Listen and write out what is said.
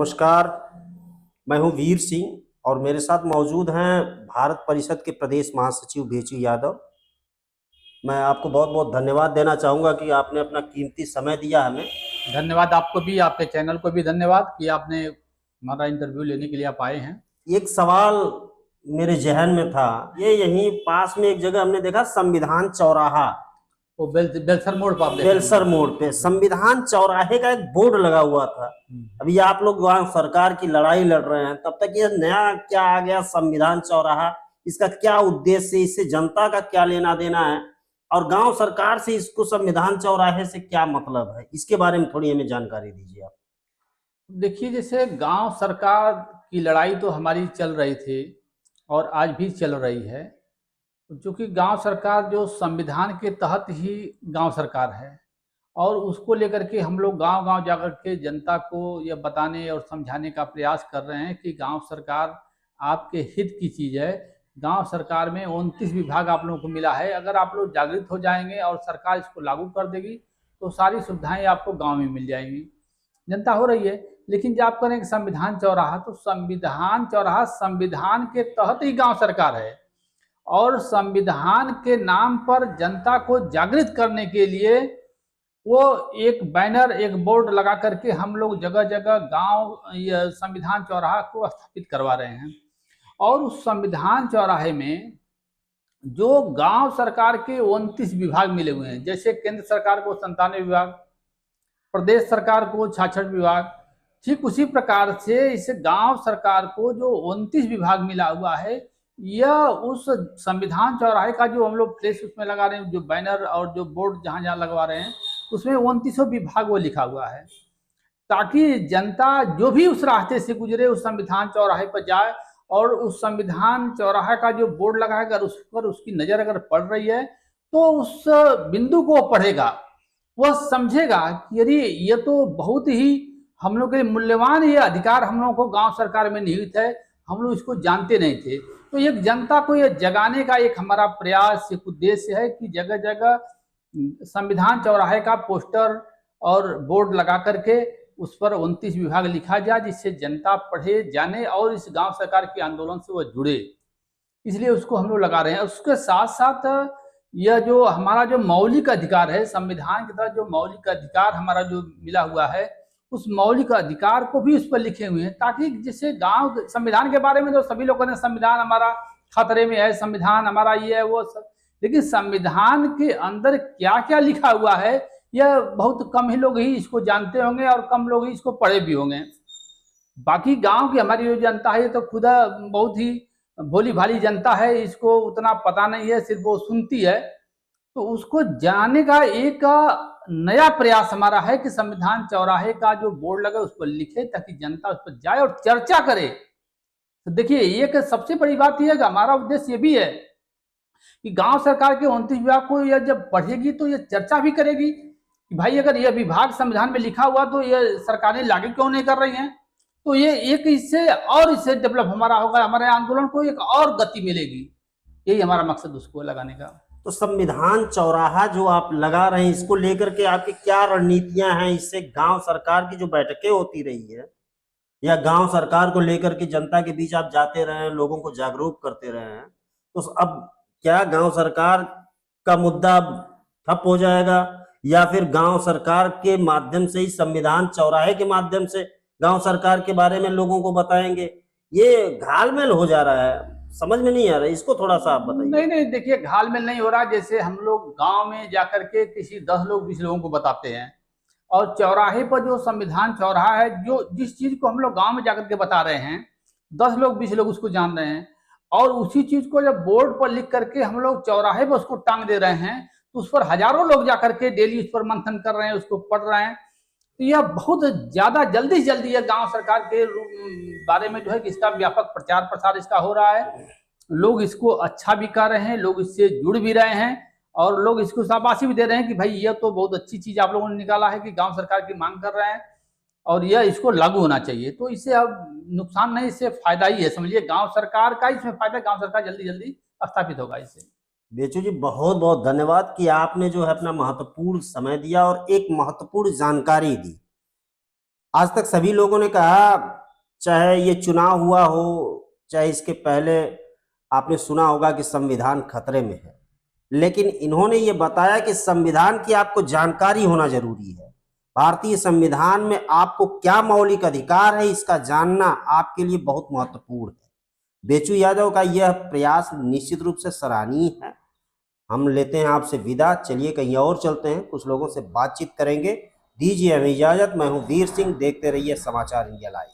नमस्कार। मैं हूं वीर सिंह और मेरे साथ मौजूद हैं भारत परिषद के प्रदेश महासचिव भेचू यादव। मैं आपको बहुत बहुत धन्यवाद देना चाहूँगा कि आपने अपना कीमती समय दिया हमें। धन्यवाद आपको भी, आपके चैनल को भी धन्यवाद कि आपने हमारा इंटरव्यू लेने के लिए आप आए हैं। एक सवाल मेरे जहन में था, ये यहीं पास में एक जगह हमने देखा संविधान चौराहा, वो बेलसर मोड़ पर आप देख रहे बेलसर मोड़ पे संविधान चौराहे का एक बोर्ड लगा हुआ था। अभी आप लोग वहां सरकार की लड़ाई लड़ रहे हैं, तब तक ये नया क्या आ गया संविधान चौराहा, इसका क्या उद्देश्य है, इससे जनता का क्या लेना देना है और गांव सरकार से इसको संविधान चौराहे से क्या मतलब है, इसके बारे में थोड़ी हमें जानकारी दीजिए आप। देखिए, जैसे गांव सरकार की लड़ाई तो हमारी चल रही थी और आज भी चल रही है, क्योंकि गांव सरकार जो संविधान के तहत ही गांव सरकार है और उसको लेकर के हम लोग गांव-गांव जाकर के जनता को यह बताने और समझाने का प्रयास कर रहे हैं कि गांव सरकार आपके हित की चीज़ है। गांव सरकार में 29 विभाग आप लोगों को मिला है। अगर आप लोग जागृत हो जाएंगे और सरकार इसको लागू कर देगी तो सारी सुविधाएं आपको गांव में मिल जाएंगी। जनता हो रही है, लेकिन जब आप करेंगे संविधान चौराहा, तो संविधान चौराहा संविधान के तहत ही गांव सरकार है और संविधान के नाम पर जनता को जागृत करने के लिए वो एक बैनर, एक बोर्ड लगा करके हम लोग जगह जगह गांव संविधान चौराहा को स्थापित करवा रहे हैं। और उस संविधान चौराहे में जो गांव सरकार के 29 विभाग मिले हुए हैं, जैसे केंद्र सरकार को 97 विभाग, प्रदेश सरकार को 66 विभाग, ठीक उसी प्रकार से इस गांव सरकार को जो 29 विभाग मिला हुआ है, यह उस संविधान चौराहे का जो हम लोग प्लेस उसमें लगा रहे हैं, जो बैनर और जो बोर्ड जहां जहां लगवा रहे हैं, उसमें 29 विभाग वो लिखा हुआ है, ताकि जनता जो भी उस रास्ते से गुजरे उस संविधान चौराहे पर जाए और उस संविधान चौराहे का जो बोर्ड लगा है, अगर उस पर उसकी नजर अगर पड़ रही है तो उस बिंदु को पढ़ेगा, वह समझेगा कि यदि ये तो बहुत ही हम लोग के मूल्यवान ये अधिकार हम लोगों को गांव सरकार में निहित है, हम लोग इसको जानते नहीं थे। तो एक जनता को ये जगाने का एक हमारा प्रयास, एक उद्देश्य है कि जगह जगह संविधान चौराहे का पोस्टर और बोर्ड लगा करके उस पर 29 विभाग लिखा जाए, जिससे जनता पढ़े, जाने और इस गांव सरकार के आंदोलन से वह जुड़े। इसलिए उसको हम लोग लगा रहे हैं। उसके साथ साथ यह जो हमारा जो मौलिक अधिकार है, संविधान के तहत जो मौलिक अधिकार हमारा जो मिला हुआ है, उस मौलिक अधिकार को भी उस पर लिखे हुए हैं, ताकि जैसे गांव संविधान के बारे में तो सभी लोगों ने संविधान हमारा खतरे में है, संविधान हमारा ये है वो सब, लेकिन संविधान के अंदर क्या क्या लिखा हुआ है यह बहुत कम ही लोग ही इसको जानते होंगे और कम लोग ही इसको पढ़े भी होंगे। बाकी गांव की हमारी जो जनता है, ये तो खुदा बहुत ही भोली भाली जनता है, इसको उतना पता नहीं है, सिर्फ वो सुनती है। तो उसको जानने का एक नया प्रयास हमारा है कि संविधान चौराहे का जो बोर्ड लगा उस पर लिखे, ताकि जनता उस पर जाए और चर्चा करे। तो देखिए, एक सबसे बड़ी बात यह है कि हमारा उद्देश्य ये भी है कि गांव सरकार के 29 विभाग को यह जब पढ़ेगी तो यह चर्चा भी करेगी कि भाई अगर यह विभाग संविधान में लिखा हुआ तो यह सरकारें लागू क्यों नहीं कर रही हैं। तो ये एक इससे डेवलप हमारा होगा, हमारे आंदोलन को एक और गति मिलेगी। यही हमारा मकसद उसको लगाने का। तो संविधान चौराहा जो आप लगा रहे हैं, इसको लेकर के आपकी क्या रणनीतियां हैं? इससे गांव सरकार की जो बैठकें होती रही है या गांव सरकार को लेकर के जनता के बीच आप जाते रहे हैं, लोगों को जागरूक करते रहे हैं, तो अब क्या गांव सरकार का मुद्दा ठप हो जाएगा या फिर गांव सरकार के माध्यम से ही संविधान चौराहे के माध्यम से गांव सरकार के बारे में लोगों को बताएंगे? ये घालमेल हो जा रहा है, समझ में नहीं आ रहा है, इसको थोड़ा सा आप बताइए। नहीं नहीं, देखिए घालमेल नहीं हो रहा। जैसे हम लोग गांव में जाकर के किसी 10 लोग 20 लोगों को बताते हैं और चौराहे पर जो संविधान चौराहा है, जो जिस चीज को हम लोग गांव में जाकर के बता रहे हैं, 10 लोग 20 लोग उसको जान रहे हैं और उसी चीज को जब बोर्ड पर लिख करके हम लोग चौराहे पर उसको टांग दे रहे हैं, तो उस पर हजारों लोग जाकर के डेली उस पर मंथन कर रहे हैं, उसको पढ़ रहे हैं। तो यह बहुत ज्यादा जल्दी से जल्दी यह गांव सरकार के बारे में जो है कि इसका व्यापक प्रचार प्रसार इसका हो रहा है। लोग इसको अच्छा भी कर रहे हैं, लोग इससे जुड़ भी रहे हैं और लोग इसको शाबाशी भी दे रहे हैं कि भाई यह तो बहुत अच्छी चीज आप लोगों ने निकाला है कि गांव सरकार की मांग कर रहे हैं और यह इसको लागू होना चाहिए। तो इससे अब नुकसान नहीं, इससे फायदा ही है। समझिए, गांव सरकार का इसमें फायदा, गांव सरकार जल्दी जल्दी स्थापित होगा इससे। बेचू जी, बहुत बहुत धन्यवाद कि आपने जो है अपना महत्वपूर्ण समय दिया और एक महत्वपूर्ण जानकारी दी। आज तक सभी लोगों ने कहा, चाहे ये चुनाव हुआ हो, चाहे इसके पहले आपने सुना होगा कि संविधान खतरे में है, लेकिन इन्होंने ये बताया कि संविधान की आपको जानकारी होना जरूरी है। भारतीय संविधान में आपको क्या मौलिक अधिकार है, इसका जानना आपके लिए बहुत महत्वपूर्ण है। बेचू यादव का यह प्रयास निश्चित रूप से सराहनीय है। हम लेते हैं आपसे विदा, चलिए कहीं और चलते हैं, कुछ लोगों से बातचीत करेंगे। दीजिए हमें इजाजत। मैं हूं वीर सिंह, देखते रहिए समाचार इंडिया लाइव।